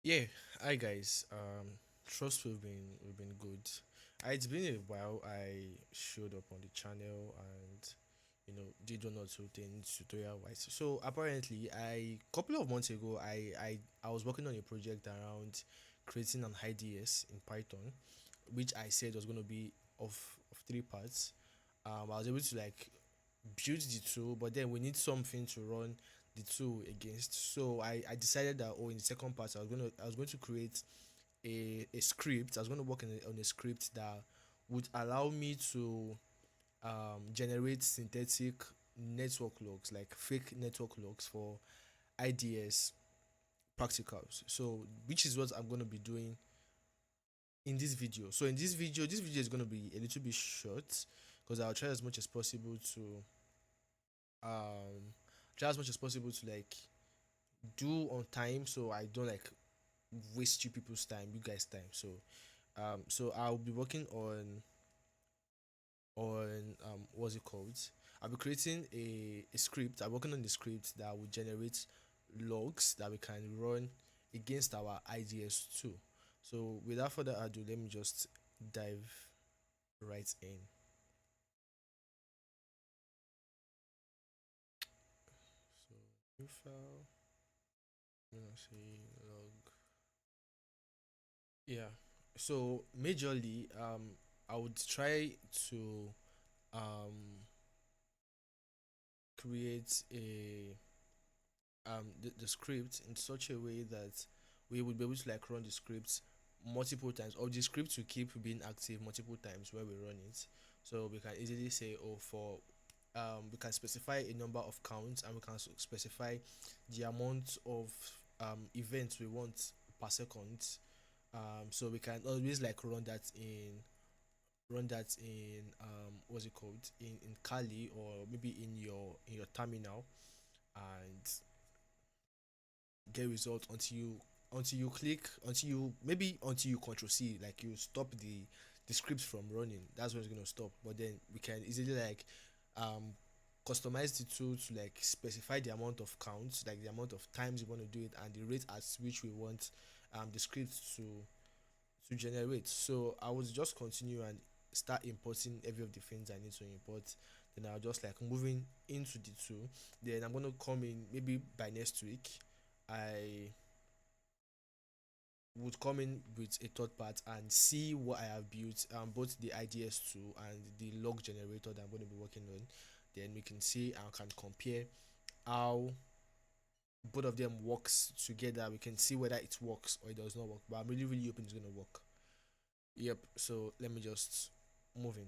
Yeah, hi guys. Trust we've been good. It's been a while. I showed up on the channel and did one or two things tutorial wise. So apparently, I couple of months ago, I was working on a project around creating an IDS in Python, which I said was going to be of three parts. I was able to like build the tool, but then we need something to run the tool against. So I decided that in the second part I was going to create a script. I was going to work on a script that would allow me to generate synthetic network logs, like fake network logs for IDS practicals. So which is what I'm going to be doing in this video. So in this video is going to be a little bit short because I'll try as much as possible to um like do on time, so I don't like waste you people's time, you guys time. So I'll be working on what's it called, I'll be creating a script. I'm working on the script that will generate logs that we can run against our IDS too. So without further ado, let me just dive right in. So new file, I'm gonna say log. Yeah. So majorly, I would try to um create the script in such a way that we would be able to like run the script multiple times, or the script to keep being active multiple times where we run it. So we can easily say, oh, for we can specify a number of counts, and we can specify the amount of events we want per second. So we can always like run that in what's it called, in Kali, or maybe in your terminal, and get results until you control C, like you stop the script from running. That's when it's gonna stop. But then we can easily like um customize the tool to like specify the amount of counts, like the amount of times we want to do it, and the rate at which we want the script to generate. So I would just continue and start importing every of the things I need to import. Then I'll just like moving into the tool. Then I'm gonna come in maybe by next week. I would come in with a third part and see what I have built, both the IDS tool and the log generator that I'm going to be working on. Then we can see and can compare how both of them works together. We can see whether it works or it does not work. But I'm really really hoping it's going to work. Yep. So let me just move in.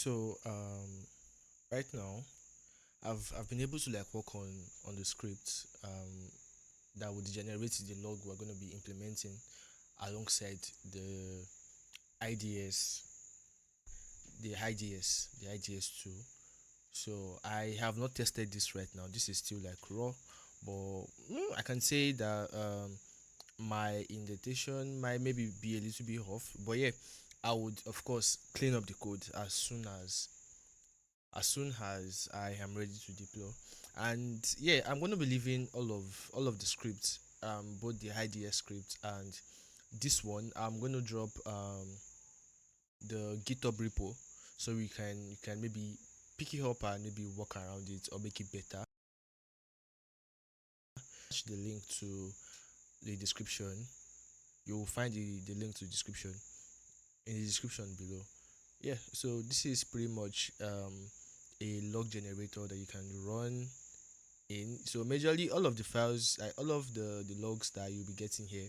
So right now I've been able to like work on the script that would generate the log we're going to be implementing alongside the IDS, the IDS tool. So I have not tested this right now. This is still like raw, but I can say that my indentation might maybe be a little bit off. But yeah, I would of course clean up the code as soon as I am ready to deploy. And yeah, I'm going to be leaving all of the scripts, both the IDS script and this one. I'm going to drop the GitHub repo so you can maybe pick it up and maybe work around it or make it better. Attach the link to the description. You will find the link to the description in the description below. Yeah, so this is pretty much a log generator that you can run in. So majorly all of the files, all of the logs that you'll be getting here,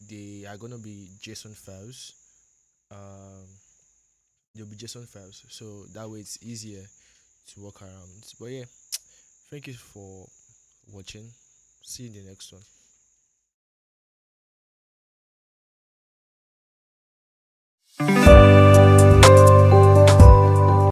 they are gonna be JSON files. Um, they'll be JSON files, so that way it's easier to work around. But yeah, thank you for watching. See you in the next one.